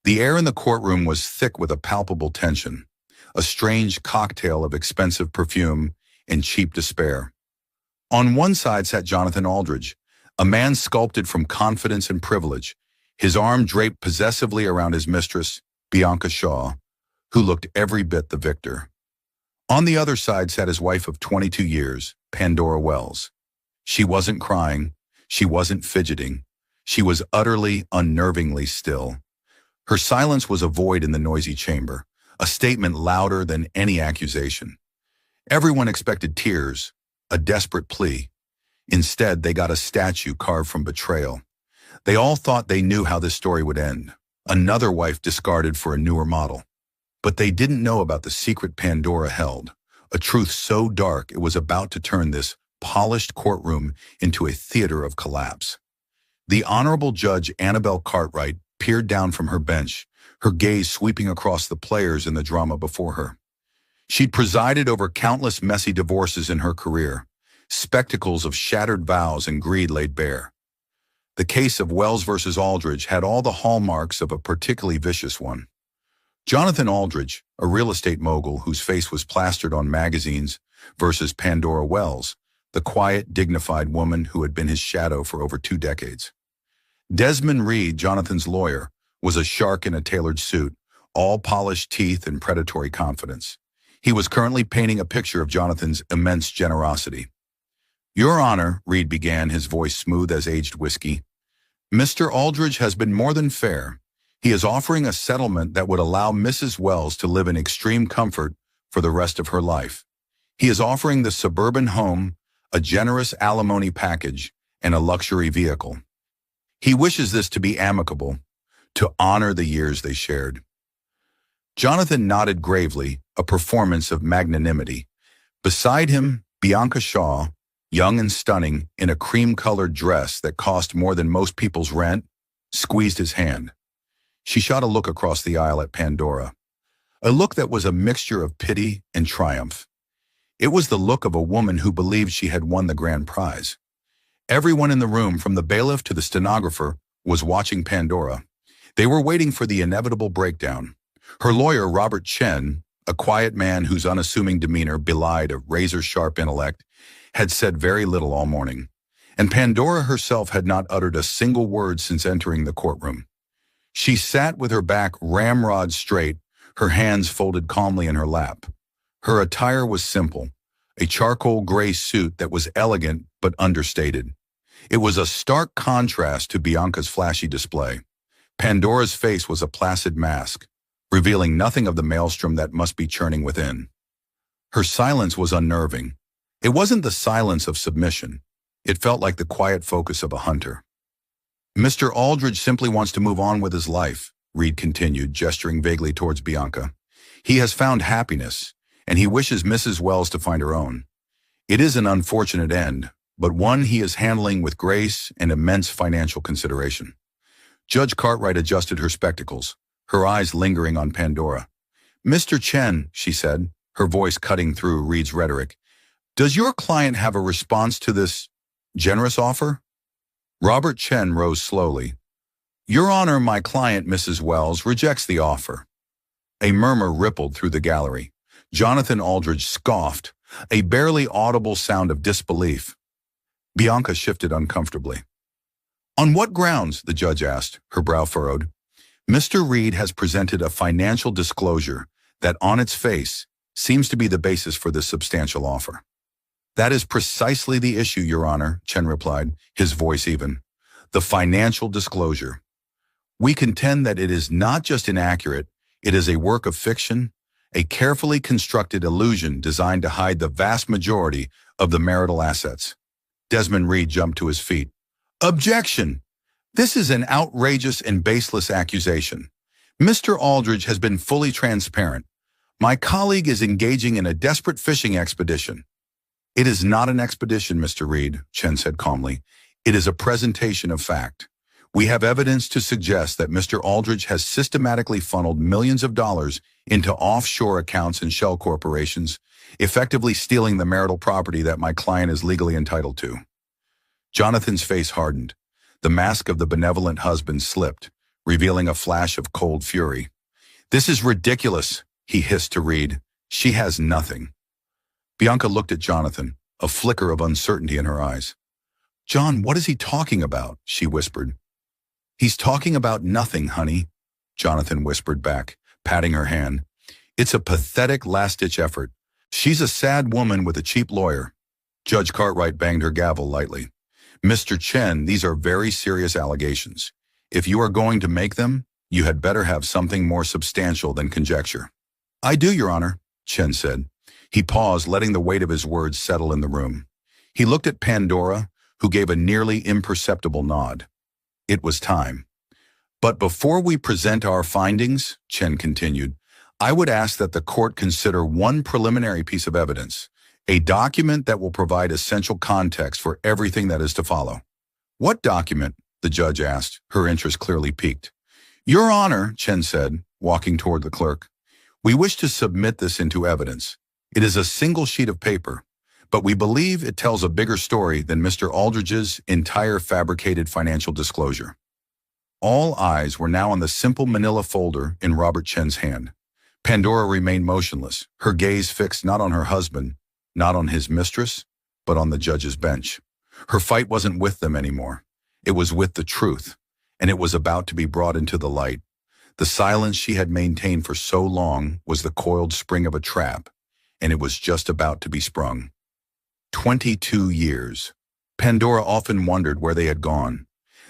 The air in the courtroom was thick with a palpable tension, a strange cocktail of expensive perfume and cheap despair. On one side sat Jonathan Aldridge, a man sculpted from confidence and privilege, his arm draped possessively around his mistress, Bianca Shaw, who looked every bit the victor. On the other side sat his wife of 22 years, Pandora Wells. She wasn't crying, she wasn't fidgeting, she was utterly, unnervingly still. Her silence was a void in the noisy chamber, a statement louder than any accusation. Everyone expected tears, a desperate plea. Instead, they got a statue carved from betrayal. They all thought they knew how this story would end. Another wife discarded for a newer model. But they didn't know about the secret Pandora held, a truth so dark it was about to turn this polished courtroom into a theater of collapse. The Honorable Judge Annabelle Cartwright peered down from her bench, her gaze sweeping across the players in the drama before her. She'd presided over countless messy divorces in her career, spectacles of shattered vows and greed laid bare. The case of Wells versus Aldridge had all the hallmarks of a particularly vicious one. Jonathan Aldridge, a real estate mogul whose face was plastered on magazines, versus Pandora Wells, the quiet, dignified woman who had been his shadow for over 2 decades. Desmond Reed, Jonathan's lawyer, was a shark in a tailored suit, all polished teeth and predatory confidence. He was currently painting a picture of Jonathan's immense generosity. "Your Honor," Reed began, his voice smooth as aged whiskey, "Mr. Aldridge has been more than fair. He is offering a settlement that would allow Mrs. Wells to live in extreme comfort for the rest of her life. He is offering the suburban home, a generous alimony package, and a luxury vehicle. He wishes this to be amicable, to honor the years they shared." Jonathan nodded gravely, a performance of magnanimity. Beside him, Bianca Shaw, young and stunning, in a cream-colored dress that cost more than most people's rent, squeezed his hand. She shot a look across the aisle at Pandora, a look that was a mixture of pity and triumph. It was the look of a woman who believed she had won the grand prize. Everyone in the room, from the bailiff to the stenographer, was watching Pandora. They were waiting for the inevitable breakdown. Her lawyer, Robert Chen, a quiet man whose unassuming demeanor belied a razor-sharp intellect, had said very little all morning. And Pandora herself had not uttered a single word since entering the courtroom. She sat with her back ramrod straight, her hands folded calmly in her lap. Her attire was simple, a charcoal gray suit that was elegant but understated. It was a stark contrast to Bianca's flashy display. Pandora's face was a placid mask, revealing nothing of the maelstrom that must be churning within. Her silence was unnerving. It wasn't the silence of submission. It felt like the quiet focus of a hunter. "Mr. Aldridge simply wants to move on with his life," Reed continued, gesturing vaguely towards Bianca. "He has found happiness, and he wishes Mrs. Wells to find her own. It is an unfortunate end, but one he is handling with grace and immense financial consideration." Judge Cartwright adjusted her spectacles, her eyes lingering on Pandora. "Mr. Chen," she said, her voice cutting through Reed's rhetoric, "does your client have a response to this generous offer?" Robert Chen rose slowly. "Your Honor, my client, Mrs. Wells, rejects the offer." A murmur rippled through the gallery. Jonathan Aldridge scoffed, a barely audible sound of disbelief. Bianca shifted uncomfortably. "On what grounds?" the judge asked, her brow furrowed. "Mr. Reed has presented a financial disclosure that, on its face, seems to be the basis for this substantial offer." "That is precisely the issue, Your Honor," Chen replied, his voice even. "The financial disclosure. We contend that it is not just inaccurate, it is a work of fiction, a carefully constructed illusion designed to hide the vast majority of the marital assets." Desmond Reed jumped to his feet. "Objection! This is an outrageous and baseless accusation. Mr. Aldridge has been fully transparent. My colleague is engaging in a desperate fishing expedition." "It is not an expedition, Mr. Reed," Chen said calmly. "It is a presentation of fact. We have evidence to suggest that Mr. Aldridge has systematically funneled millions of dollars into offshore accounts and shell corporations, effectively stealing the marital property that my client is legally entitled to." Jonathan's face hardened. The mask of the benevolent husband slipped, revealing a flash of cold fury. "This is ridiculous," he hissed to Reed. "She has nothing." Bianca looked at Jonathan, a flicker of uncertainty in her eyes. "John, what is he talking about?" she whispered. "He's talking about nothing, honey," Jonathan whispered back, patting her hand. "It's a pathetic last-ditch effort. She's a sad woman with a cheap lawyer." Judge Cartwright banged her gavel lightly. "Mr. Chen, these are very serious allegations. If you are going to make them, you had better have something more substantial than conjecture." "I do, Your Honor," Chen said. He paused, letting the weight of his words settle in the room. He looked at Pandora, who gave a nearly imperceptible nod. It was time. "But before we present our findings," Chen continued, "I would ask that the court consider one preliminary piece of evidence, a document that will provide essential context for everything that is to follow." "What document?" the judge asked, her interest clearly piqued. "Your Honor," Chen said, walking toward the clerk, "we wish to submit this into evidence. It is a single sheet of paper, but we believe it tells a bigger story than Mr. Aldridge's entire fabricated financial disclosure." All eyes were now on the simple manila folder in Robert Chen's hand. Pandora remained motionless, her gaze fixed not on her husband, not on his mistress, but on the judge's bench. Her fight wasn't with them anymore. It was with the truth, and it was about to be brought into the light. The silence she had maintained for so long was the coiled spring of a trap, and it was just about to be sprung. 22 years. Pandora often wondered where they had gone.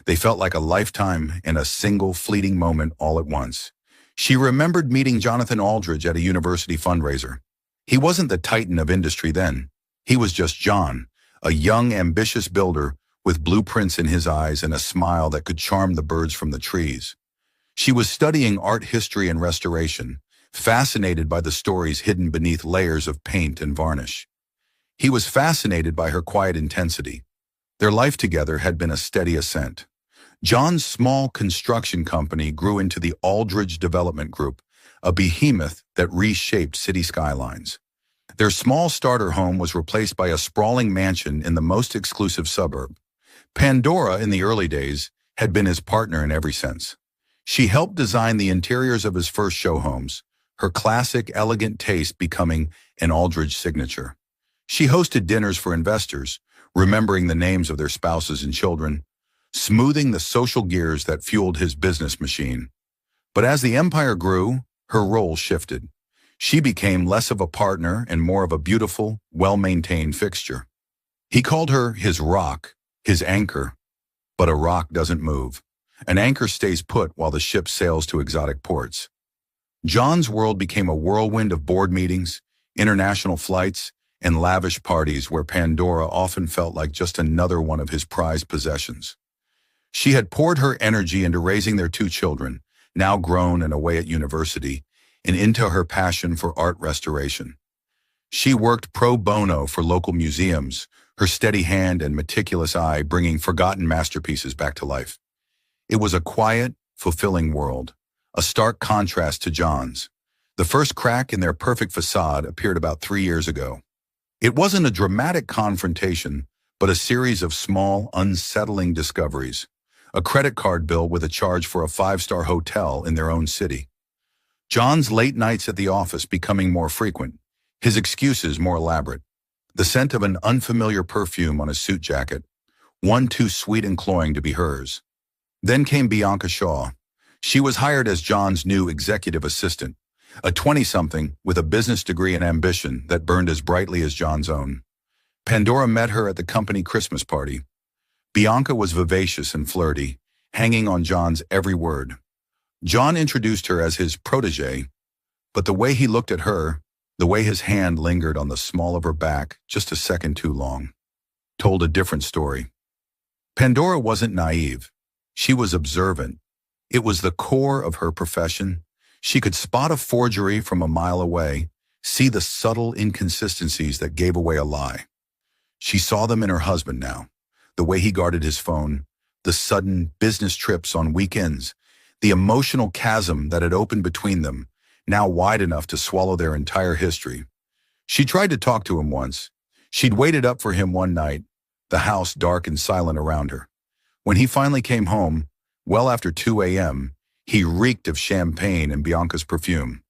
They felt like a lifetime and a single fleeting moment all at once. She remembered meeting Jonathan Aldridge at a university fundraiser. He wasn't the titan of industry then. He was just John, a young, ambitious builder with blueprints in his eyes and a smile that could charm the birds from the trees. She was studying art history and restoration, fascinated by the stories hidden beneath layers of paint and varnish. He was fascinated by her quiet intensity. Their life together had been a steady ascent. John's small construction company grew into the Aldridge Development Group, a behemoth that reshaped city skylines. Their small starter home was replaced by a sprawling mansion in the most exclusive suburb. Pandora, in the early days, had been his partner in every sense. She helped design the interiors of his first show homes, her classic, elegant taste becoming an Aldridge signature. She hosted dinners for investors, remembering the names of their spouses and children, smoothing the social gears that fueled his business machine. But as the empire grew, her role shifted. She became less of a partner and more of a beautiful, well-maintained fixture. He called her his rock, his anchor. But a rock doesn't move. An anchor stays put while the ship sails to exotic ports. John's world became a whirlwind of board meetings, international flights, and lavish parties where Pandora often felt like just another one of his prized possessions. She had poured her energy into raising their two children, now grown and away at university, and into her passion for art restoration. She worked pro bono for local museums, her steady hand and meticulous eye bringing forgotten masterpieces back to life. It was a quiet, fulfilling world, a stark contrast to John's. The first crack in their perfect facade appeared about 3 years ago. It wasn't a dramatic confrontation, but a series of small, unsettling discoveries. A credit card bill with a charge for a 5-star hotel in their own city. John's late nights at the office becoming more frequent, his excuses more elaborate. The scent of an unfamiliar perfume on his suit jacket, one too sweet and cloying to be hers. Then came Bianca Shaw. She was hired as John's new executive assistant, a 20-something with a business degree and ambition that burned as brightly as John's own. Pandora met her at the company Christmas party. Bianca was vivacious and flirty, hanging on John's every word. John introduced her as his protégé, but the way he looked at her, the way his hand lingered on the small of her back just a second too long, told a different story. Pandora wasn't naive. She was observant. It was the core of her profession. She could spot a forgery from a mile away, see the subtle inconsistencies that gave away a lie. She saw them in her husband now, the way he guarded his phone, the sudden business trips on weekends, the emotional chasm that had opened between them, now wide enough to swallow their entire history. She tried to talk to him once. She'd waited up for him one night, the house dark and silent around her. When he finally came home, well after 2 a.m., He reeked of champagne and Bianca's perfume.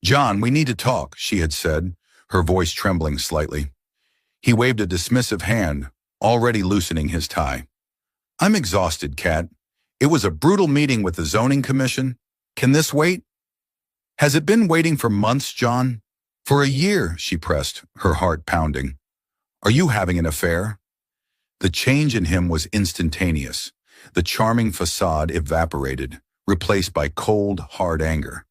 "John, we need to talk," she had said, her voice trembling slightly. He waved a dismissive hand, already loosening his tie. "I'm exhausted, Kat. It was a brutal meeting with the zoning commission. Can this wait?" "Has it been waiting for months, John?" "For a year," she pressed, her heart pounding. "Are you having an affair?" The change in him was instantaneous. The charming facade evaporated, replaced by cold, hard anger.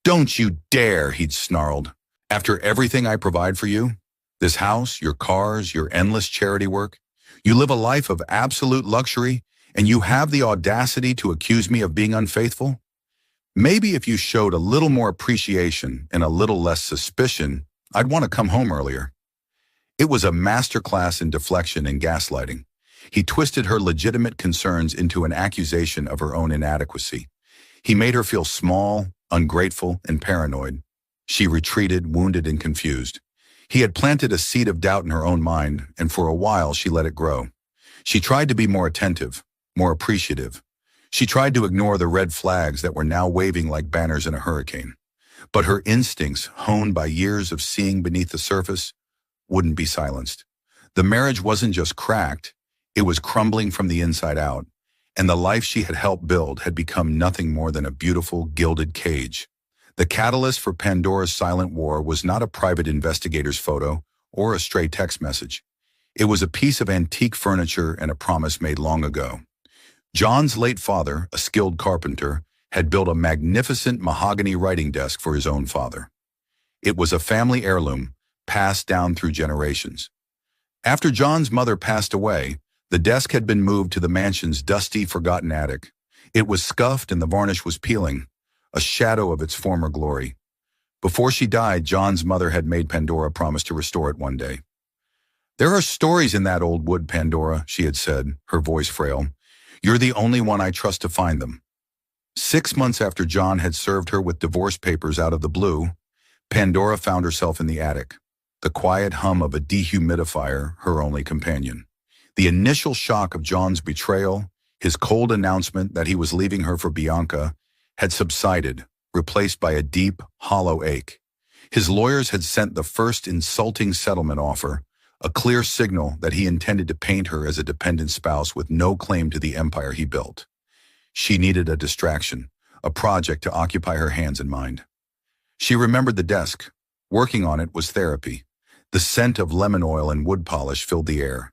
"Don't you dare," he'd snarled. "After everything I provide for you, this house, your cars, your endless charity work, you live a life of absolute luxury, and you have the audacity to accuse me of being unfaithful? Maybe if you showed a little more appreciation and a little less suspicion, I'd want to come home earlier." It was a masterclass in deflection and gaslighting. He twisted her legitimate concerns into an accusation of her own inadequacy. He made her feel small, ungrateful, and paranoid. She retreated, wounded and confused. He had planted a seed of doubt in her own mind, and for a while she let it grow. She tried to be more attentive, more appreciative. She tried to ignore the red flags that were now waving like banners in a hurricane. But her instincts, honed by years of seeing beneath the surface, wouldn't be silenced. The marriage wasn't just cracked, it was crumbling from the inside out, and the life she had helped build had become nothing more than a beautiful, gilded cage. The catalyst for Pandora's silent war was not a private investigator's photo or a stray text message. It was a piece of antique furniture and a promise made long ago. John's late father, a skilled carpenter, had built a magnificent mahogany writing desk for his own father. It was a family heirloom, passed down through generations. After John's mother passed away, the desk had been moved to the mansion's dusty, forgotten attic. It was scuffed and the varnish was peeling, a shadow of its former glory. Before she died, John's mother had made Pandora promise to restore it one day. "There are stories in that old wood, Pandora," she had said, her voice frail. "You're the only one I trust to find them." 6 months after John had served her with divorce papers out of the blue, Pandora found herself in the attic, the quiet hum of a dehumidifier her only companion. The initial shock of John's betrayal, his cold announcement that he was leaving her for Bianca, had subsided, replaced by a deep, hollow ache. His lawyers had sent the first insulting settlement offer, a clear signal that he intended to paint her as a dependent spouse with no claim to the empire he built. She needed a distraction, a project to occupy her hands and mind. She remembered the desk. Working on it was therapy. The scent of lemon oil and wood polish filled the air.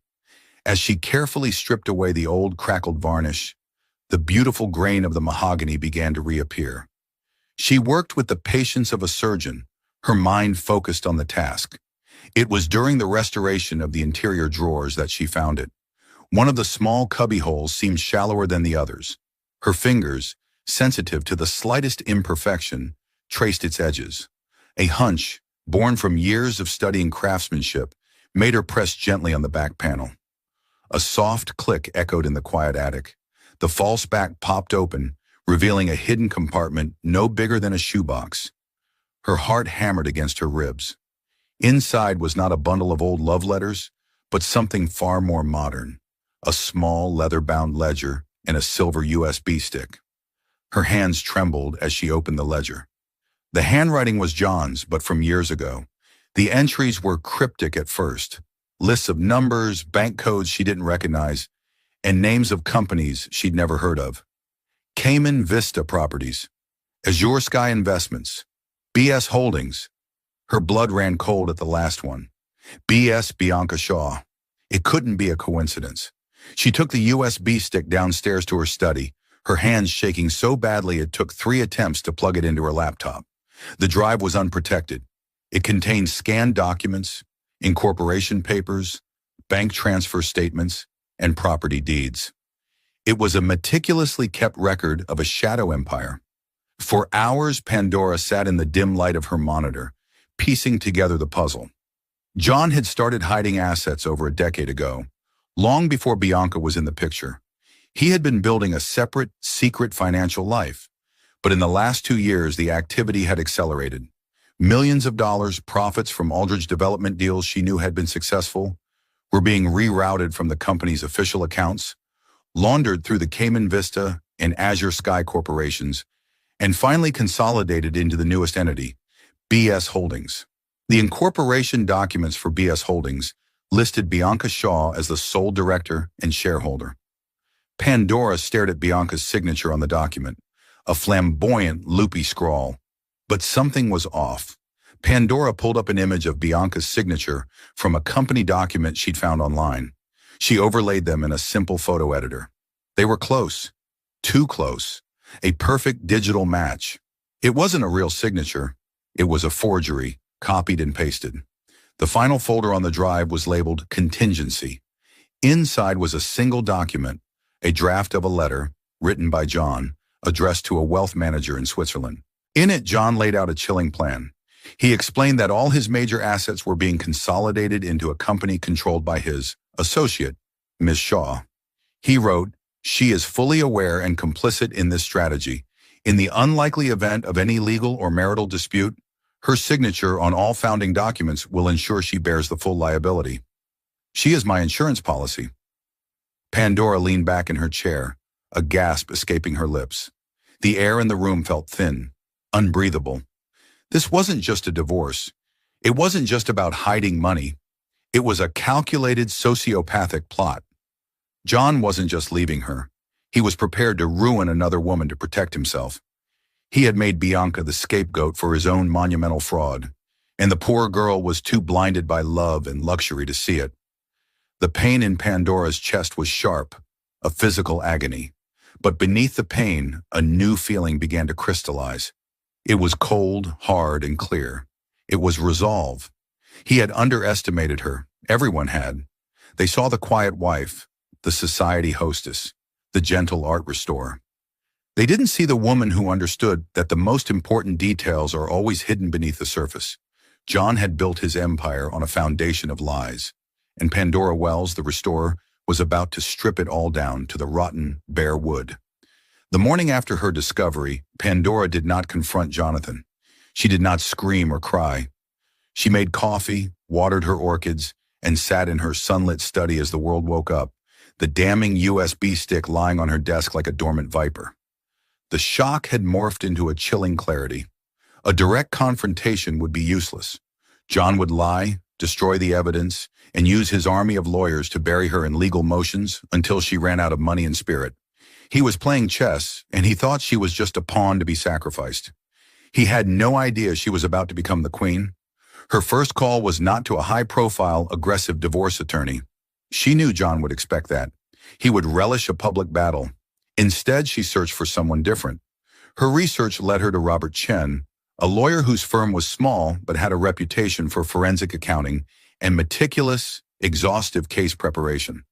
As she carefully stripped away the old crackled varnish, the beautiful grain of the mahogany began to reappear. She worked with the patience of a surgeon, her mind focused on the task. It was during the restoration of the interior drawers that she found it. One of the small cubby holes seemed shallower than the others. Her fingers, sensitive to the slightest imperfection, traced its edges. A hunch, born from years of studying craftsmanship, made her press gently on the back panel. A soft click echoed in the quiet attic. The false back popped open, revealing a hidden compartment no bigger than a shoebox. Her heart hammered against her ribs. Inside was not a bundle of old love letters, but something far more modern, a small leather-bound ledger and a silver USB stick. Her hands trembled as she opened the ledger. The handwriting was John's, but from years ago. The entries were cryptic at first, lists of numbers, bank codes she didn't recognize, and names of companies she'd never heard of. Cayman Vista Properties, Azure Sky Investments, BS Holdings. Her blood ran cold at the last one. BS Bianca Shaw. It couldn't be a coincidence. She took the USB stick downstairs to her study, her hands shaking so badly it took 3 attempts to plug it into her laptop. The drive was unprotected. It contained scanned documents, incorporation papers, bank transfer statements, and property deeds. It was a meticulously kept record of a shadow empire. For hours, Pandora sat in the dim light of her monitor, piecing together the puzzle. John had started hiding assets over a decade ago, long before Bianca was in the picture. He had been building a separate, secret financial life. But in the last 2 years, the activity had accelerated. Millions of dollars, profits from Aldridge development deals she knew had been successful, were being rerouted from the company's official accounts, laundered through the Cayman Vista and Azure Sky corporations, and finally consolidated into the newest entity, BS Holdings. The incorporation documents for BS Holdings listed Bianca Shaw as the sole director and shareholder. Pandora stared at Bianca's signature on the document, a flamboyant, loopy scrawl. But something was off. Pandora pulled up an image of Bianca's signature from a company document she'd found online. She overlaid them in a simple photo editor. They were close. Too close. A perfect digital match. It wasn't a real signature. It was a forgery, copied and pasted. The final folder on the drive was labeled Contingency. Inside was a single document, a draft of a letter, written by John, addressed to a wealth manager in Switzerland. In it, John laid out a chilling plan. He explained that all his major assets were being consolidated into a company controlled by his associate, Ms. Shaw. He wrote, "She is fully aware and complicit in this strategy. In the unlikely event of any legal or marital dispute, her signature on all founding documents will ensure she bears the full liability. She is my insurance policy." Pandora leaned back in her chair, a gasp escaping her lips. The air in the room felt thin, unbreathable. This wasn't just a divorce. It wasn't just about hiding money. It was a calculated sociopathic plot. John wasn't just leaving her. He was prepared to ruin another woman to protect himself. He had made Bianca the scapegoat for his own monumental fraud, and the poor girl was too blinded by love and luxury to see it. The pain in Pandora's chest was sharp, a physical agony. But beneath the pain, a new feeling began to crystallize. It was cold, hard, and clear. It was resolve. He had underestimated her. Everyone had. They saw the quiet wife, the society hostess, the gentle art restorer. They didn't see the woman who understood that the most important details are always hidden beneath the surface. John had built his empire on a foundation of lies, and Pandora Wells, the restorer, was about to strip it all down to the rotten, bare wood. The morning after her discovery, Pandora did not confront Jonathan. She did not scream or cry. She made coffee, watered her orchids, and sat in her sunlit study as the world woke up, the damning USB stick lying on her desk like a dormant viper. The shock had morphed into a chilling clarity. A direct confrontation would be useless. John would lie, destroy the evidence, and use his army of lawyers to bury her in legal motions until she ran out of money and spirit. He was playing chess, and he thought she was just a pawn to be sacrificed. He had no idea she was about to become the queen. Her first call was not to a high-profile, aggressive divorce attorney. She knew John would expect that. He would relish a public battle. Instead, she searched for someone different. Her research led her to Robert Chen, a lawyer whose firm was small but had a reputation for forensic accounting and meticulous, exhaustive case preparation.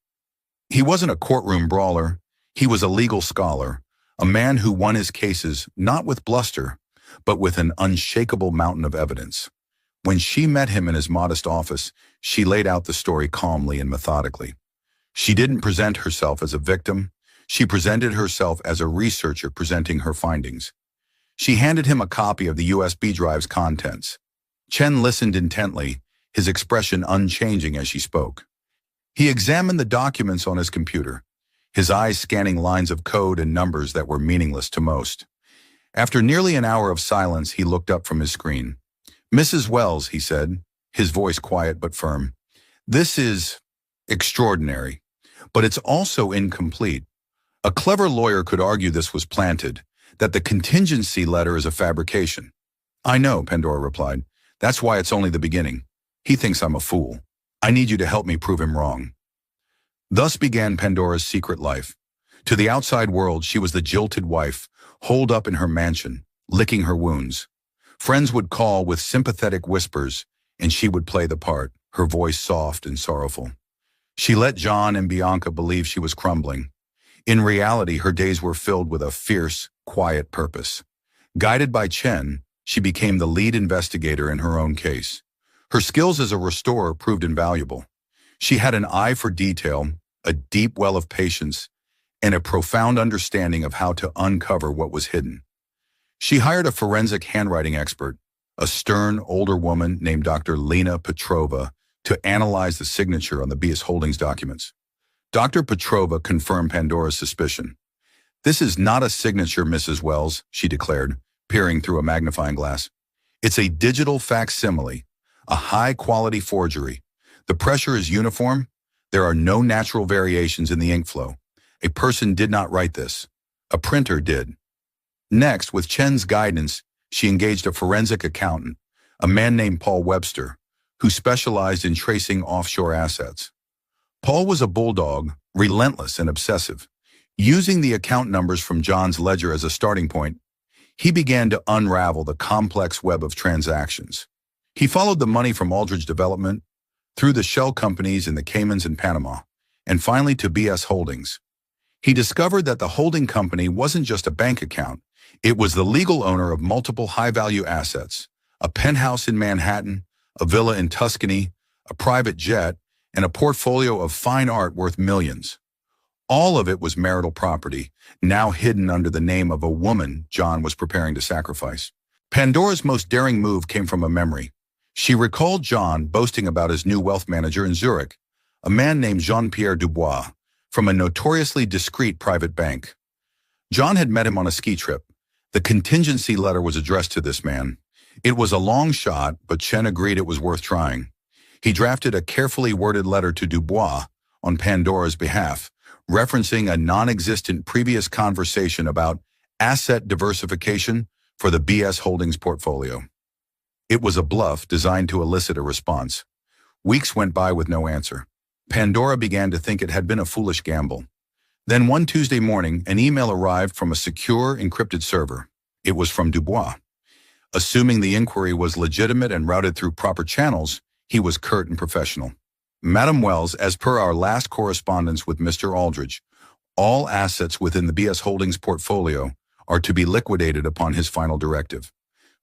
He wasn't a courtroom brawler. He was a legal scholar, a man who won his cases not with bluster, but with an unshakable mountain of evidence. When she met him in his modest office, she laid out the story calmly and methodically. She didn't present herself as a victim. She presented herself as a researcher presenting her findings. She handed him a copy of the USB drive's contents. Chen listened intently, his expression unchanging as she spoke. He examined the documents on his computer, his eyes scanning lines of code and numbers that were meaningless to most. After nearly an hour of silence, he looked up from his screen. "Mrs. Wells," he said, his voice quiet but firm, "this is extraordinary, but it's also incomplete. A clever lawyer could argue this was planted, that the contingency letter is a fabrication." "I know," Pandora replied. "That's why it's only the beginning. He thinks I'm a fool. I need you to help me prove him wrong." Thus began Pandora's secret life. To the outside world, she was the jilted wife, holed up in her mansion, licking her wounds. Friends would call with sympathetic whispers, and she would play the part, her voice soft and sorrowful. She let John and Bianca believe she was crumbling. In reality, her days were filled with a fierce, quiet purpose. Guided by Chen, she became the lead investigator in her own case. Her skills as a restorer proved invaluable. She had an eye for detail, a deep well of patience, and a profound understanding of how to uncover what was hidden. She hired a forensic handwriting expert, a stern, older woman named Dr. Lena Petrova, to analyze the signature on the BS Holdings documents. Dr. Petrova confirmed Pandora's suspicion. "This is not a signature, Mrs. Wells," she declared. peering through a magnifying glass. It's a digital facsimile, a high-quality forgery. The pressure is uniform. There are no natural variations in the ink flow. A person did not write this. A printer did. Next, with Chen's guidance, she engaged a forensic accountant, a man named Paul Webster, who specialized in tracing offshore assets. Paul was a bulldog, relentless and obsessive. Using the account numbers from John's ledger as a starting point, he began to unravel the complex web of transactions. He followed the money from Aldridge Development, through the shell companies in the Caymans and Panama, and finally to BS Holdings. He discovered that the holding company wasn't just a bank account. It was the legal owner of multiple high-value assets, a penthouse in Manhattan, a villa in Tuscany, a private jet, and a portfolio of fine art worth millions. All of it was marital property, now hidden under the name of a woman John was preparing to sacrifice. Pandora's most daring move came from a memory. She recalled John boasting about his new wealth manager in Zurich, a man named Jean-Pierre Dubois, from a notoriously discreet private bank. John had met him on a ski trip. The contingency letter was addressed to this man. It was a long shot, but Chen agreed it was worth trying. He drafted a carefully worded letter to Dubois on Pandora's behalf, referencing a non-existent previous conversation about asset diversification for the BS Holdings portfolio. It was a bluff designed to elicit a response. Weeks went by with no answer. Pandora began to think it had been a foolish gamble. Then one Tuesday morning, an email arrived from a secure, encrypted server. It was from Dubois. Assuming the inquiry was legitimate and routed through proper channels, he was curt and professional. Madam Wells, as per our last correspondence with Mr. Aldridge, all assets within the BS Holdings portfolio are to be liquidated upon his final directive.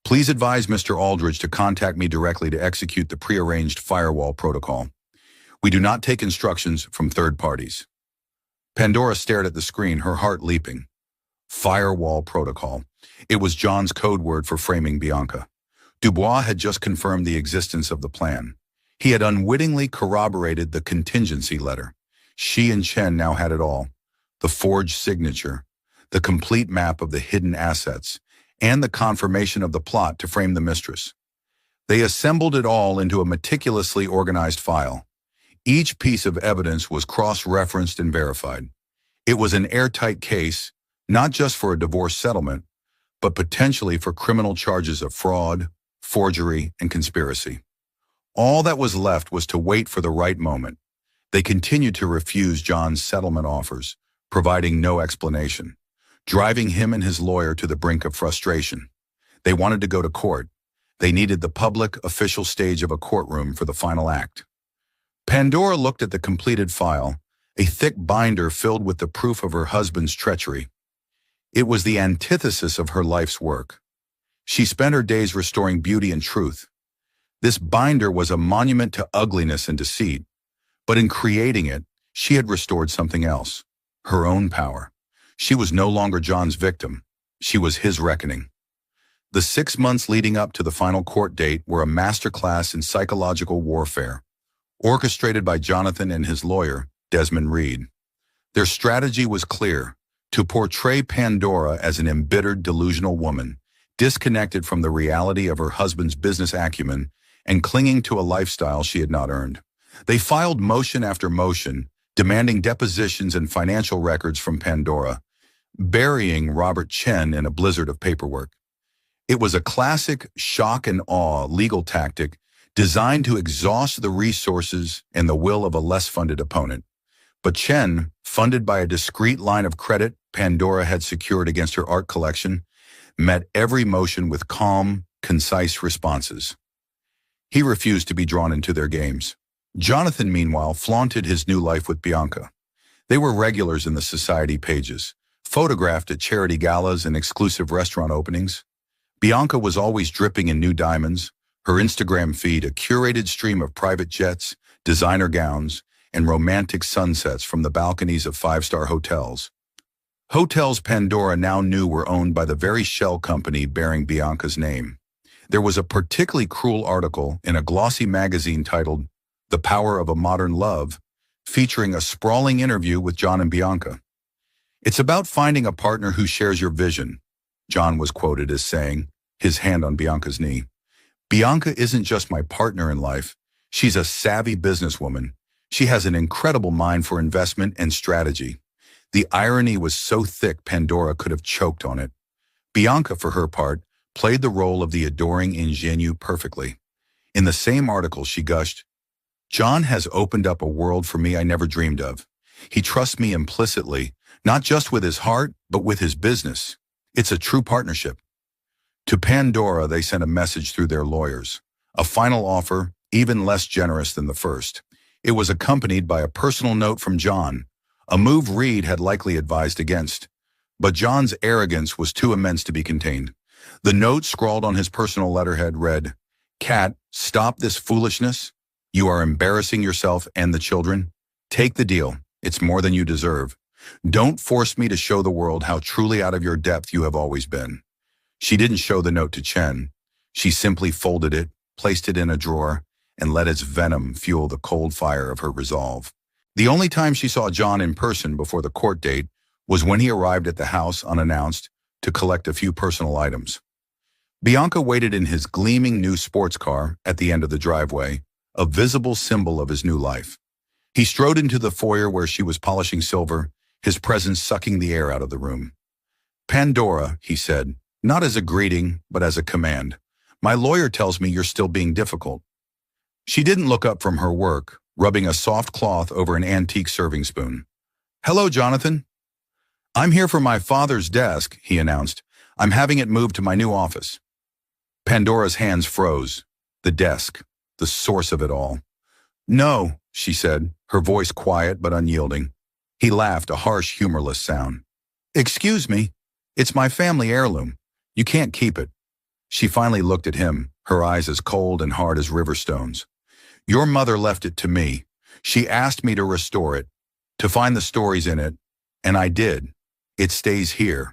Please advise Mr. Aldridge to contact me directly to execute the prearranged firewall protocol. We do not take instructions from third parties. Pandora stared at the screen, her heart leaping. Firewall protocol. It was John's code word for framing Bianca. Dubois had just confirmed the existence of the plan. He had unwittingly corroborated the contingency letter. She and Chen now had it all. The forged signature, the complete map of the hidden assets, and the confirmation of the plot to frame the mistress. They assembled it all into a meticulously organized file. Each piece of evidence was cross-referenced and verified. It was an airtight case, not just for a divorce settlement, but potentially for criminal charges of fraud, forgery, and conspiracy. All that was left was to wait for the right moment. They continued to refuse John's settlement offers, providing no explanation, driving him and his lawyer to the brink of frustration. They wanted to go to court. They needed the public, official stage of a courtroom for the final act. Pandora looked at the completed file, a thick binder filled with the proof of her husband's treachery. It was the antithesis of her life's work. She spent her days restoring beauty and truth. This binder was a monument to ugliness and deceit, but in creating it, she had restored something else, her own power. She was no longer John's victim. She was his reckoning. The 6 months leading up to the final court date were a masterclass in psychological warfare, orchestrated by Jonathan and his lawyer, Desmond Reed. Their strategy was clear: to portray Pandora as an embittered, delusional woman, disconnected from the reality of her husband's business acumen and clinging to a lifestyle she had not earned. They filed motion after motion, demanding depositions and financial records from Pandora, burying Robert Chen in a blizzard of paperwork. It was a classic shock and awe legal tactic designed to exhaust the resources and the will of a less-funded opponent. But Chen, funded by a discreet line of credit Pandora had secured against her art collection, met every motion with calm, concise responses. He refused to be drawn into their games. Jonathan, meanwhile, flaunted his new life with Bianca. They were regulars in the society pages, photographed at charity galas and exclusive restaurant openings. Bianca was always dripping in new diamonds, her Instagram feed a curated stream of private jets, designer gowns, and romantic sunsets from the balconies of five-star hotels. Hotels Pandora now knew were owned by the very shell company bearing Bianca's name. There was a particularly cruel article in a glossy magazine titled "The Power of a Modern Love," featuring a sprawling interview with John and Bianca. It's about finding a partner who shares your vision, John was quoted as saying, his hand on Bianca's knee. Bianca isn't just my partner in life. She's a savvy businesswoman. She has an incredible mind for investment and strategy. The irony was so thick Pandora could have choked on it. Bianca, for her part, played the role of the adoring ingenue perfectly. In the same article, she gushed, John has opened up a world for me I never dreamed of. He trusts me implicitly, not just with his heart, but with his business. It's a true partnership. To Pandora, they sent a message through their lawyers. A final offer, even less generous than the first. It was accompanied by a personal note from John, a move Reed had likely advised against. But John's arrogance was too immense to be contained. The note scrawled on his personal letterhead read, Kat, stop this foolishness. You are embarrassing yourself and the children. Take the deal. It's more than you deserve. Don't force me to show the world how truly out of your depth you have always been. She didn't show the note to Chen. She simply folded it, placed it in a drawer, and let its venom fuel the cold fire of her resolve. The only time she saw John in person before the court date was when he arrived at the house unannounced to collect a few personal items. Bianca waited in his gleaming new sports car at the end of the driveway, a visible symbol of his new life. He strode into the foyer where she was polishing silver, his presence sucking the air out of the room. Pandora, he said, not as a greeting, but as a command. My lawyer tells me you're still being difficult. She didn't look up from her work, rubbing a soft cloth over an antique serving spoon. Hello, Jonathan. I'm here for my father's desk, he announced. I'm having it moved to my new office. Pandora's hands froze. The desk, the source of it all. No, she said, her voice quiet but unyielding. He laughed, a harsh, humorless sound. Excuse me, it's my family heirloom. You can't keep it. She finally looked at him, her eyes as cold and hard as river stones. Your mother left it to me. She asked me to restore it, to find the stories in it, and I did. It stays here.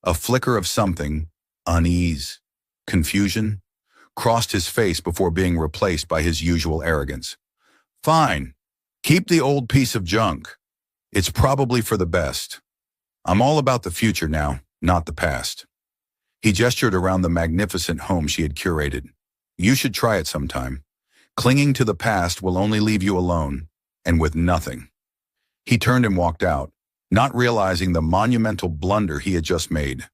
A flicker of something, unease, confusion, crossed his face before being replaced by his usual arrogance. Fine. Keep the old piece of junk. It's probably for the best. I'm all about the future now, not the past. He gestured around the magnificent home she had curated. You should try it sometime. Clinging to the past will only leave you alone, and with nothing. He turned and walked out, not realizing the monumental blunder he had just made.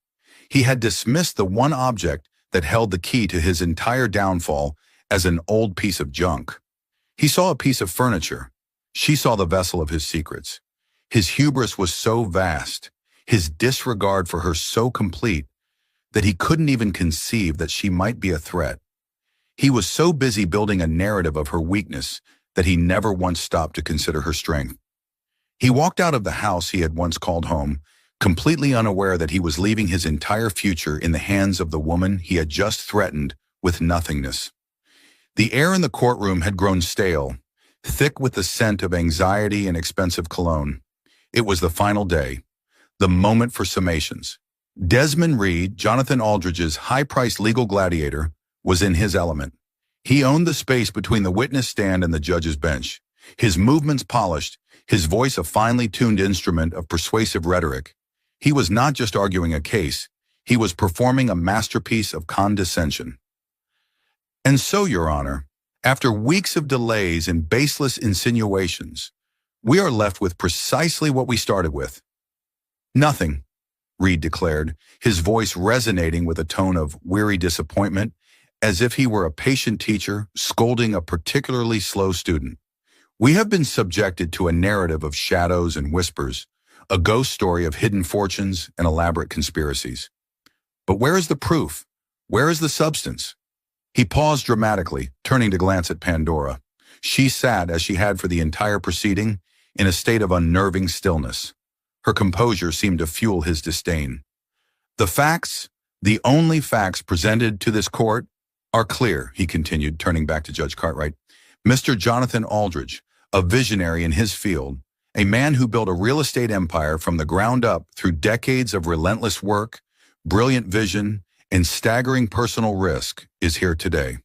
He had dismissed the one object that held the key to his entire downfall as an old piece of junk. He saw a piece of furniture. She saw the vessel of his secrets. His hubris was so vast, his disregard for her so complete, that he couldn't even conceive that she might be a threat. He was so busy building a narrative of her weakness that he never once stopped to consider her strength. He walked out of the house he had once called home, completely unaware that he was leaving his entire future in the hands of the woman he had just threatened with nothingness. The air in the courtroom had grown stale, thick with the scent of anxiety and expensive cologne. It was the final day, the moment for summations. Desmond Reed, Jonathan Aldridge's high-priced legal gladiator, was in his element. He owned the space between the witness stand and the judge's bench, his movements polished, his voice a finely tuned instrument of persuasive rhetoric. He was not just arguing a case, he was performing a masterpiece of condescension. And so, Your Honor, after weeks of delays and baseless insinuations, we are left with precisely what we started with. Nothing, Reed declared, his voice resonating with a tone of weary disappointment, as if he were a patient teacher scolding a particularly slow student. We have been subjected to a narrative of shadows and whispers, a ghost story of hidden fortunes and elaborate conspiracies. But where is the proof? Where is the substance? He paused dramatically, turning to glance at Pandora. She sat, as she had for the entire proceeding, in a state of unnerving stillness. Her composure seemed to fuel his disdain. The facts, the only facts presented to this court, are clear, he continued, turning back to Judge Cartwright. Mr. Jonathan Aldridge, a visionary in his field, a man who built a real estate empire from the ground up through decades of relentless work, brilliant vision, and staggering personal risk, is here today.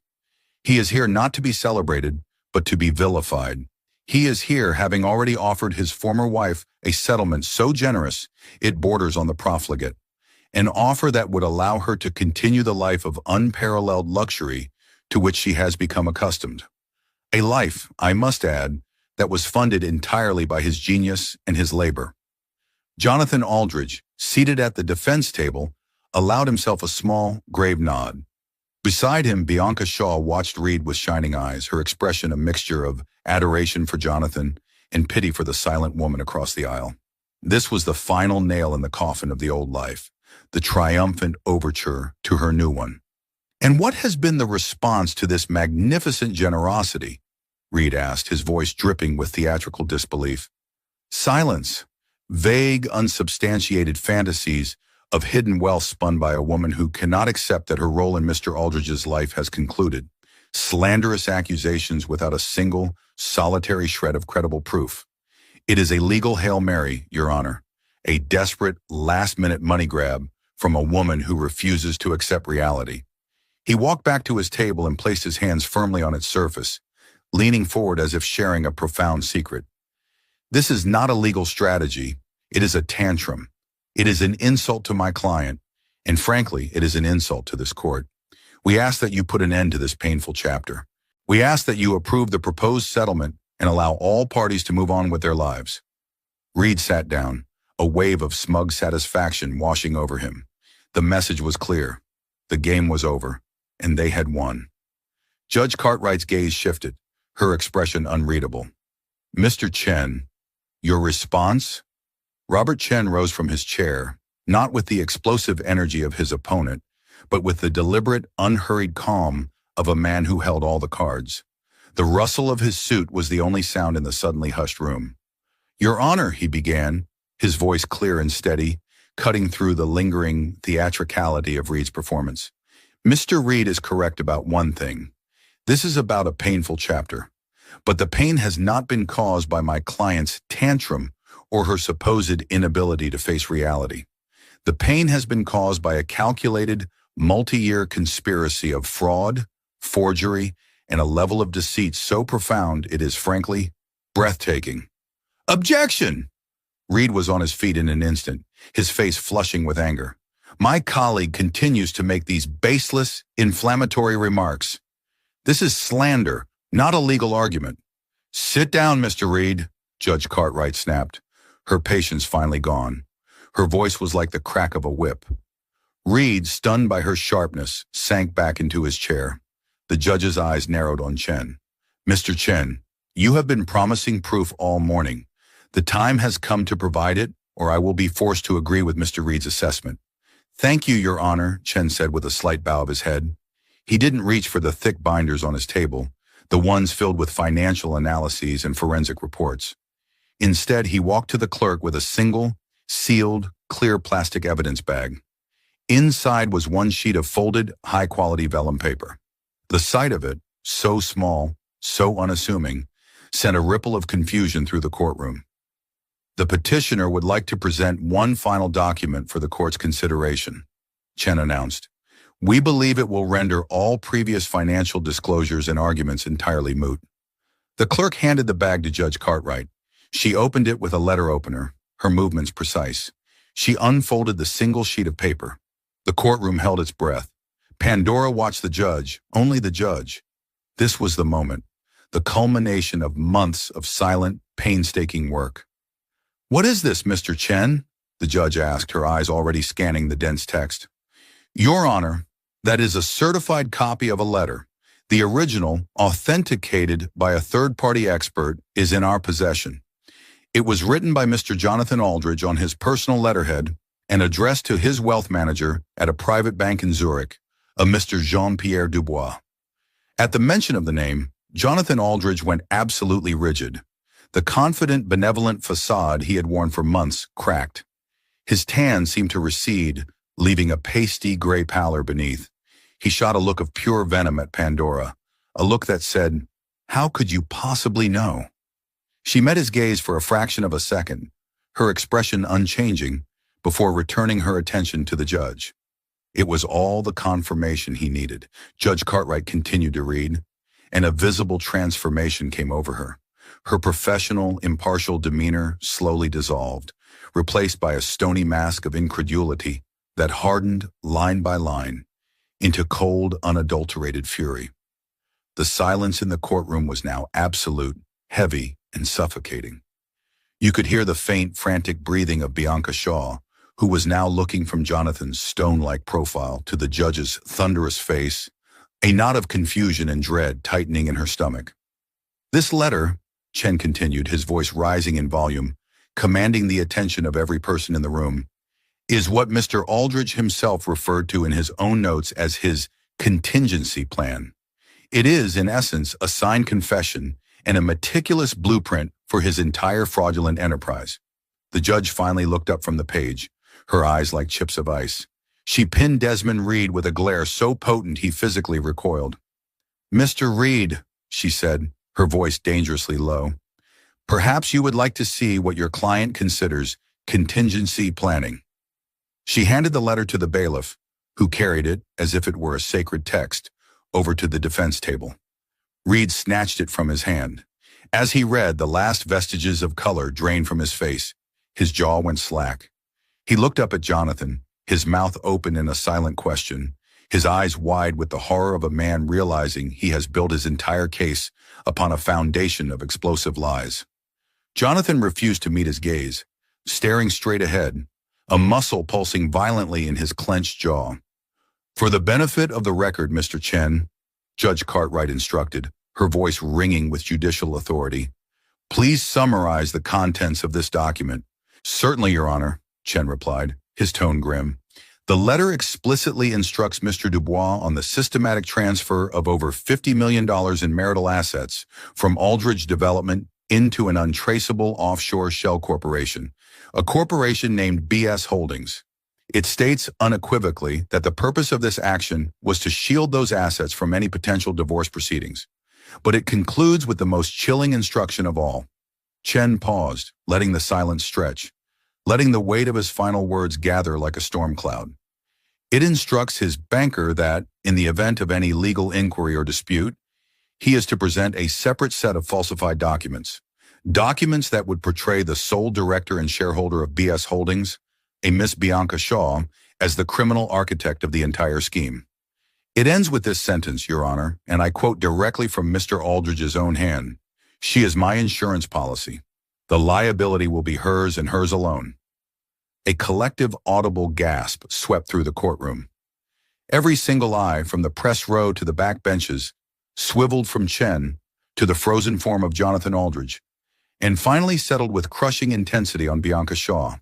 He is here not to be celebrated, but to be vilified. He is here having already offered his former wife a settlement so generous it borders on the profligate. an offer that would allow her to continue the life of unparalleled luxury to which she has become accustomed. A life, I must add, that was funded entirely by his genius and his labor. Jonathan Aldridge, seated at the defense table, allowed himself a small, grave nod. Beside him, Bianca Shaw watched Reed with shining eyes, her expression a mixture of adoration for Jonathan and pity for the silent woman across the aisle. This was the final nail in the coffin of the old life, the triumphant overture to her new one. "And what has been the response to this magnificent generosity?" Reed asked, his voice dripping with theatrical disbelief. "Silence. Vague, unsubstantiated fantasies of hidden wealth spun by a woman who cannot accept that her role in Mr. Aldridge's life has concluded. Slanderous accusations without a single, solitary shred of credible proof. It is a legal Hail Mary, Your Honor, a desperate, last-minute money grab from a woman who refuses to accept reality." He walked back to his table and placed his hands firmly on its surface, leaning forward as if sharing a profound secret. "This is not a legal strategy. It is a tantrum. It is an insult to my client, and frankly, it is an insult to this court. We ask that you put an end to this painful chapter. We ask that you approve the proposed settlement and allow all parties to move on with their lives." Reed sat down, a wave of smug satisfaction washing over him. The message was clear. The game was over, and they had won. Judge Cartwright's gaze shifted, her expression unreadable. "Mr. Chen, your response?" Robert Chen rose from his chair, not with the explosive energy of his opponent, but with the deliberate, unhurried calm of a man who held all the cards. The rustle of his suit was the only sound in the suddenly hushed room. "Your Honor," he began, his voice clear and steady, cutting through the lingering theatricality of Reed's performance. "Mr. Reed is correct about one thing. This is about a painful chapter. But the pain has not been caused by my client's tantrum or her supposed inability to face reality. The pain has been caused by a calculated, multi-year conspiracy of fraud, forgery, and a level of deceit so profound it is, frankly, breathtaking." "Objection!" Reed was on his feet in an instant, his face flushing with anger. "My colleague continues to make these baseless, inflammatory remarks. This is slander, not a legal argument." "Sit down, Mr. Reed," Judge Cartwright snapped, her patience finally gone. Her voice was like the crack of a whip. Reed, stunned by her sharpness, sank back into his chair. The judge's eyes narrowed on Chen. "Mr. Chen, you have been promising proof all morning. The time has come to provide it, or I will be forced to agree with Mr. Reed's assessment." "Thank you, Your Honor," Chen said with a slight bow of his head. He didn't reach for the thick binders on his table, the ones filled with financial analyses and forensic reports. Instead, he walked to the clerk with a single, sealed, clear plastic evidence bag. Inside was one sheet of folded, high-quality vellum paper. The sight of it, so small, so unassuming, sent a ripple of confusion through the courtroom. "The petitioner would like to present one final document for the court's consideration," Chen announced. "We believe it will render all previous financial disclosures and arguments entirely moot." The clerk handed the bag to Judge Cartwright. She opened it with a letter opener, her movements precise. She unfolded the single sheet of paper. The courtroom held its breath. Pandora watched the judge, only the judge. This was the moment, the culmination of months of silent, painstaking work. "What is this, Mr. Chen?" the judge asked, her eyes already scanning the dense text. "Your Honor, that is a certified copy of a letter. The original, authenticated by a third-party expert, is in our possession. It was written by Mr. Jonathan Aldridge on his personal letterhead and addressed to his wealth manager at a private bank in Zurich, a Mr. Jean-Pierre Dubois." At the mention of the name, Jonathan Aldridge went absolutely rigid. The confident, benevolent facade he had worn for months cracked. His tan seemed to recede, leaving a pasty gray pallor beneath. He shot a look of pure venom at Pandora, a look that said, "How could you possibly know?" She met his gaze for a fraction of a second, her expression unchanging, before returning her attention to the judge. It was all the confirmation he needed. Judge Cartwright continued to read, and a visible transformation came over her. Her professional, impartial demeanor slowly dissolved, replaced by a stony mask of incredulity, that hardened, line by line, into cold, unadulterated fury. The silence in the courtroom was now absolute, heavy, and suffocating. You could hear the faint, frantic breathing of Bianca Shaw, who was now looking from Jonathan's stone-like profile to the judge's thunderous face, a knot of confusion and dread tightening in her stomach. "This letter," Chen continued, his voice rising in volume, commanding the attention of every person in the room, "is what Mr. Aldridge himself referred to in his own notes as his contingency plan. It is, in essence, a signed confession and a meticulous blueprint for his entire fraudulent enterprise." The judge finally looked up from the page, her eyes like chips of ice. She pinned Desmond Reed with a glare so potent he physically recoiled. "Mr. Reed," she said, her voice dangerously low, "perhaps you would like to see what your client considers contingency planning." She handed the letter to the bailiff, who carried it, as if it were a sacred text, over to the defense table. Reed snatched it from his hand. As he read, the last vestiges of color drained from his face. His jaw went slack. He looked up at Jonathan, his mouth open in a silent question, his eyes wide with the horror of a man realizing he has built his entire case upon a foundation of explosive lies. Jonathan refused to meet his gaze, staring straight ahead, a muscle pulsing violently in his clenched jaw. "For the benefit of the record, Mr. Chen," Judge Cartwright instructed, her voice ringing with judicial authority, "please summarize the contents of this document." "Certainly, Your Honor," Chen replied, his tone grim. "The letter explicitly instructs Mr. Dubois on the systematic transfer of over $50 million in marital assets from Aldridge Development into an untraceable offshore shell corporation, a corporation named BS Holdings. It states unequivocally that the purpose of this action was to shield those assets from any potential divorce proceedings. But it concludes with the most chilling instruction of all." Chen paused, letting the silence stretch, letting the weight of his final words gather like a storm cloud. "It instructs his banker that, in the event of any legal inquiry or dispute, he is to present a separate set of falsified documents. Documents that would portray the sole director and shareholder of BS Holdings, a Miss Bianca Shaw, as the criminal architect of the entire scheme." It ends with this sentence, Your Honor, and I quote directly from Mr. Aldridge's own hand. "She is my insurance policy. The liability will be hers and hers alone." A collective audible gasp swept through the courtroom. Every single eye, from the press row to the back benches, swiveled from Chen to the frozen form of Jonathan Aldridge, and finally settled with crushing intensity on Bianca Shaw.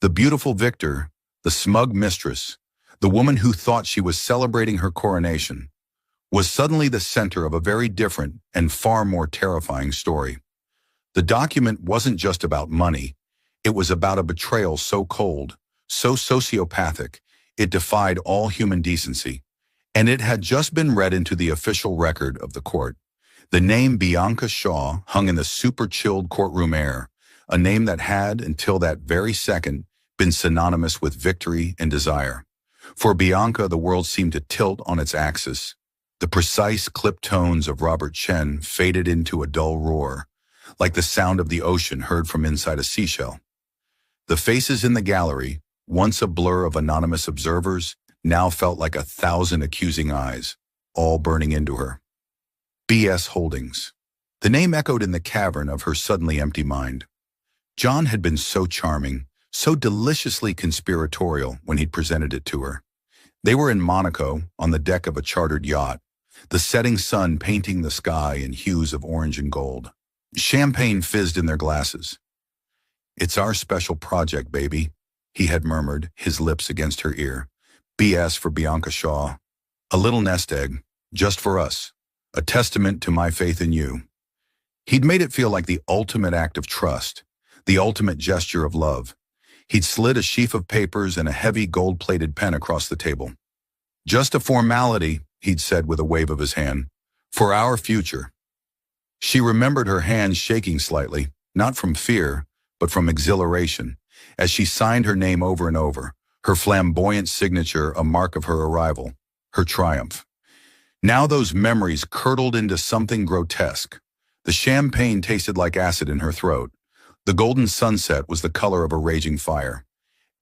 The beautiful victor, the smug mistress, the woman who thought she was celebrating her coronation, was suddenly the center of a very different and far more terrifying story. The document wasn't just about money. It was about a betrayal so cold, so sociopathic, it defied all human decency. And it had just been read into the official record of the court. The name Bianca Shaw hung in the super-chilled courtroom air, a name that had, until that very second, been synonymous with victory and desire. For Bianca, the world seemed to tilt on its axis. The precise, clipped tones of Robert Chen faded into a dull roar, like the sound of the ocean heard from inside a seashell. The faces in the gallery, once a blur of anonymous observers, now felt like 1,000 accusing eyes, all burning into her. BS Holdings. The name echoed in the cavern of her suddenly empty mind. John had been so charming, so deliciously conspiratorial when he'd presented it to her. They were in Monaco, on the deck of a chartered yacht, the setting sun painting the sky in hues of orange and gold. Champagne fizzed in their glasses. "It's our special project, baby," he had murmured, his lips against her ear. "BS for Bianca Shaw. A little nest egg, just for us. A testament to my faith in you." He'd made it feel like the ultimate act of trust, the ultimate gesture of love. He'd slid a sheaf of papers and a heavy gold-plated pen across the table. "Just a formality," he'd said with a wave of his hand. "For our future." She remembered her hands shaking slightly, not from fear, but from exhilaration, as she signed her name over and over, her flamboyant signature a mark of her arrival, her triumph. Now those memories curdled into something grotesque. The champagne tasted like acid in her throat. The golden sunset was the color of a raging fire.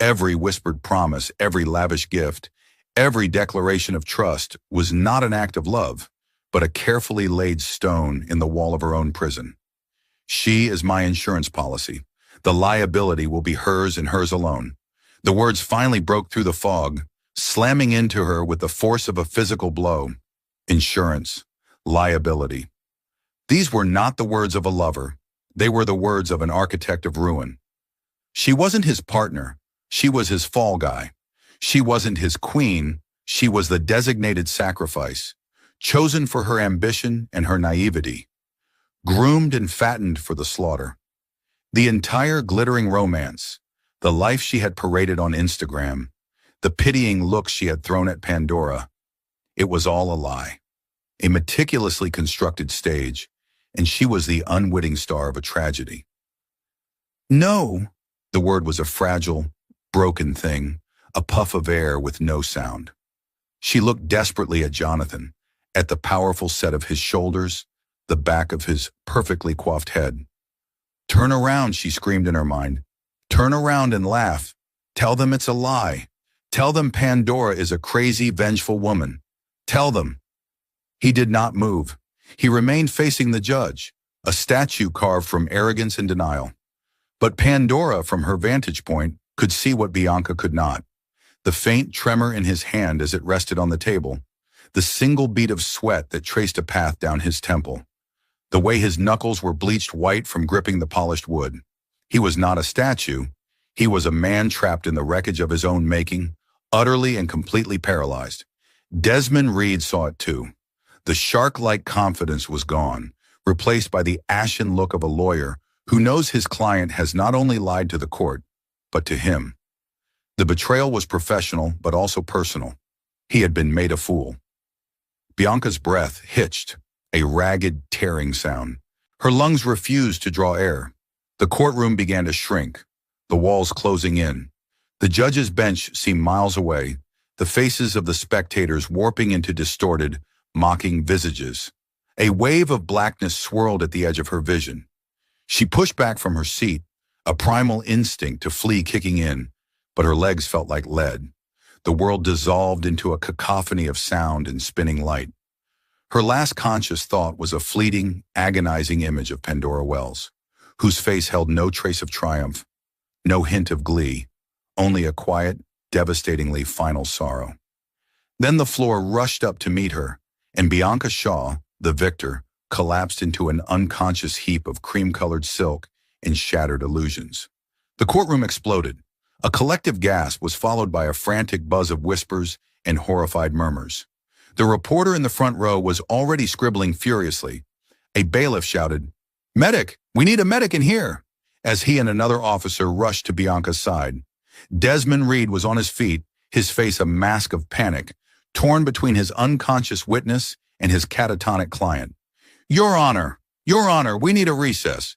Every whispered promise, every lavish gift, every declaration of trust was not an act of love, but a carefully laid stone in the wall of her own prison. She is my insurance policy. The liability will be hers and hers alone. The words finally broke through the fog, slamming into her with the force of a physical blow. Insurance. Liability. These were not the words of a lover. They were the words of an architect of ruin. She wasn't his partner. She was his fall guy. She wasn't his queen. She was the designated sacrifice, chosen for her ambition and her naivety, groomed and fattened for the slaughter. The entire glittering romance, the life she had paraded on Instagram, the pitying looks she had thrown at Pandora, it was all a lie, a meticulously constructed stage, and she was the unwitting star of a tragedy. No, the word was a fragile, broken thing, a puff of air with no sound. She looked desperately at Jonathan, at the powerful set of his shoulders, the back of his perfectly coiffed head. Turn around, she screamed in her mind. Turn around and laugh. Tell them it's a lie. Tell them Pandora is a crazy, vengeful woman. Tell them. He did not move. He remained facing the judge, a statue carved from arrogance and denial. But Pandora, from her vantage point, could see what Bianca could not. The faint tremor in his hand as it rested on the table, the single bead of sweat that traced a path down his temple, the way his knuckles were bleached white from gripping the polished wood. He was not a statue. He was a man trapped in the wreckage of his own making, utterly and completely paralyzed. Desmond Reed saw it too. The shark-like confidence was gone, replaced by the ashen look of a lawyer who knows his client has not only lied to the court, but to him. The betrayal was professional, but also personal. He had been made a fool. Bianca's breath hitched, a ragged, tearing sound. Her lungs refused to draw air. The courtroom began to shrink, the walls closing in. The judge's bench seemed miles away, the faces of the spectators warping into distorted, mocking visages. A wave of blackness swirled at the edge of her vision. She pushed back from her seat, a primal instinct to flee kicking in, but her legs felt like lead. The world dissolved into a cacophony of sound and spinning light. Her last conscious thought was a fleeting, agonizing image of Pandora Wells, whose face held no trace of triumph, no hint of glee, only a quiet, devastatingly final sorrow. Then the floor rushed up to meet her, and Bianca Shaw, the victor, collapsed into an unconscious heap of cream-colored silk and shattered illusions. The courtroom exploded. A collective gasp was followed by a frantic buzz of whispers and horrified murmurs. The reporter in the front row was already scribbling furiously. A bailiff shouted, "Medic! We need a medic in here!" as he and another officer rushed to Bianca's side. Desmond Reed was on his feet, his face a mask of panic, torn between his unconscious witness and his catatonic client. Your Honor, we need a recess."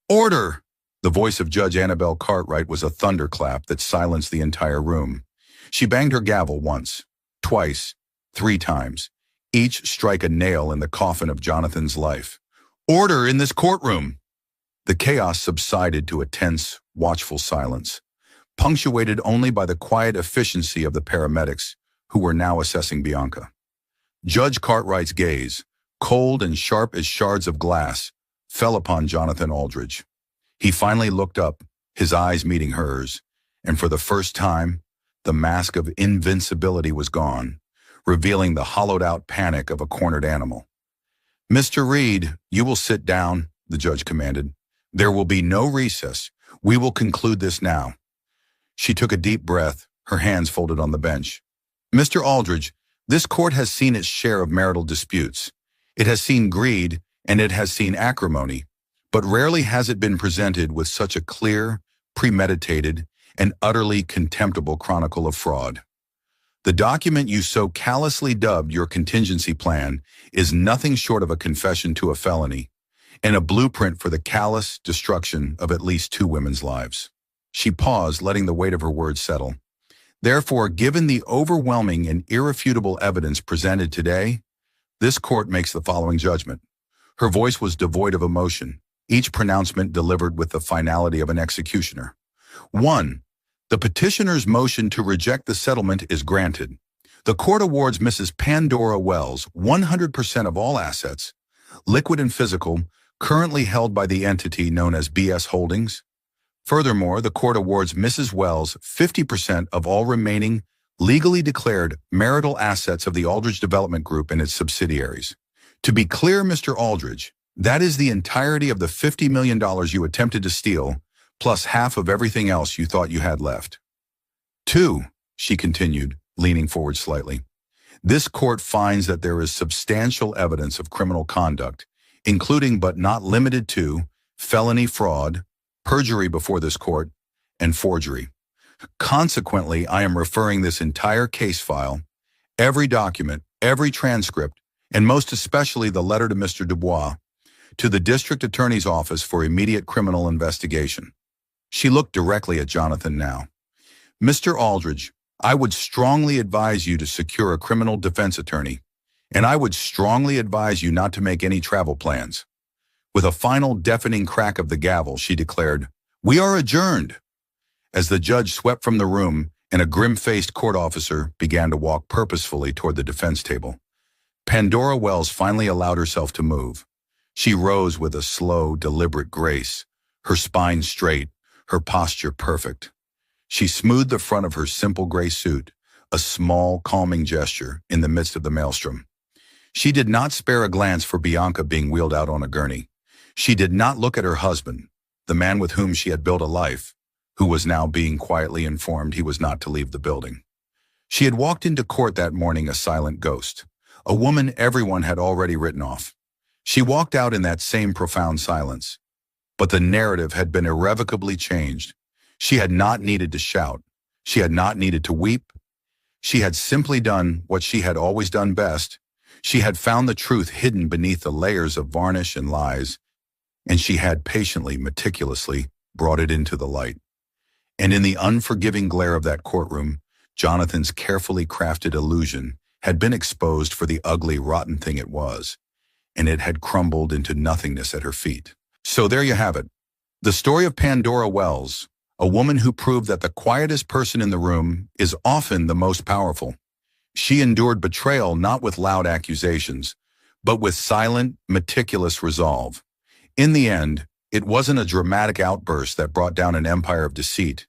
"Order!" The voice of Judge Annabelle Cartwright was a thunderclap that silenced the entire room. She banged her gavel once, twice, 3 times, each strike a nail in the coffin of Jonathan's life. "Order in this courtroom!" The chaos subsided to a tense, watchful silence, punctuated only by the quiet efficiency of the paramedics who were now assessing Bianca. Judge Cartwright's gaze, cold and sharp as shards of glass, fell upon Jonathan Aldridge. He finally looked up, his eyes meeting hers, and for the first time, the mask of invincibility was gone, revealing the hollowed-out panic of a cornered animal. "Mr. Reed, you will sit down," the judge commanded. "There will be no recess. We will conclude this now." She took a deep breath, her hands folded on the bench. "Mr. Aldridge, this court has seen its share of marital disputes. It has seen greed, and it has seen acrimony, but rarely has it been presented with such a clear, premeditated, and utterly contemptible chronicle of fraud. The document you so callously dubbed your contingency plan is nothing short of a confession to a felony, and a blueprint for the callous destruction of at least 2 women's lives." She paused, letting the weight of her words settle. "Therefore, given the overwhelming and irrefutable evidence presented today, this court makes the following judgment." Her voice was devoid of emotion, each pronouncement delivered with the finality of an executioner. 1. The petitioner's motion to reject the settlement is granted. The court awards Mrs. Pandora Wells 100% of all assets, liquid and physical, currently held by the entity known as BS Holdings. Furthermore, the court awards Mrs. Wells 50% of all remaining legally declared marital assets of the Aldridge Development Group and its subsidiaries. To be clear, Mr. Aldridge, that is the entirety of the $50 million you attempted to steal, plus half of everything else you thought you had left. 2, she continued, leaning forward slightly. This court finds that there is substantial evidence of criminal conduct, including but not limited to felony fraud, perjury before this court, and forgery. Consequently, I am referring this entire case file, every document, every transcript, and most especially the letter to Mr. Dubois, to the district attorney's office for immediate criminal investigation. She looked directly at Jonathan now. Mr. Aldridge, I would strongly advise you to secure a criminal defense attorney, and I would strongly advise you not to make any travel plans. With a final deafening crack of the gavel, she declared, "We are adjourned," as the judge swept from the room and a grim-faced court officer began to walk purposefully toward the defense table. Pandora Wells finally allowed herself to move. She rose with a slow, deliberate grace, her spine straight, her posture perfect. She smoothed the front of her simple gray suit, a small, calming gesture in the midst of the maelstrom. She did not spare a glance for Bianca being wheeled out on a gurney. She did not look at her husband, the man with whom she had built a life, who was now being quietly informed he was not to leave the building. She had walked into court that morning a silent ghost, a woman everyone had already written off. She walked out in that same profound silence. But the narrative had been irrevocably changed. She had not needed to shout. She had not needed to weep. She had simply done what she had always done best. She had found the truth hidden beneath the layers of varnish and lies, and she had patiently, meticulously brought it into the light. And in the unforgiving glare of that courtroom, Jonathan's carefully crafted illusion had been exposed for the ugly, rotten thing it was, and it had crumbled into nothingness at her feet. So there you have it. The story of Pandora Wells, a woman who proved that the quietest person in the room is often the most powerful. She endured betrayal not with loud accusations, but with silent, meticulous resolve. In the end, it wasn't a dramatic outburst that brought down an empire of deceit.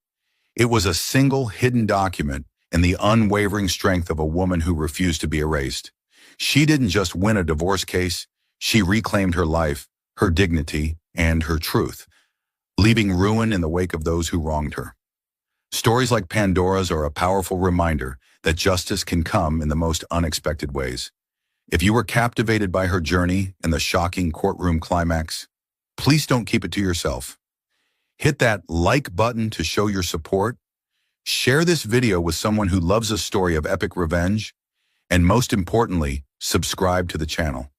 It was a single hidden document and the unwavering strength of a woman who refused to be erased. She didn't just win a divorce case, she reclaimed her life, her dignity, and her truth, leaving ruin in the wake of those who wronged her. Stories like Pandora's are a powerful reminder that justice can come in the most unexpected ways. If you were captivated by her journey and the shocking courtroom climax, please don't keep it to yourself. Hit that like button to show your support. Share this video with someone who loves a story of epic revenge. And most importantly, subscribe to the channel.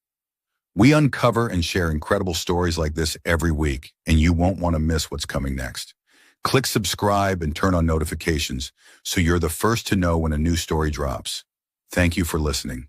We uncover and share incredible stories like this every week, and you won't want to miss what's coming next. Click subscribe and turn on notifications so you're the first to know when a new story drops. Thank you for listening.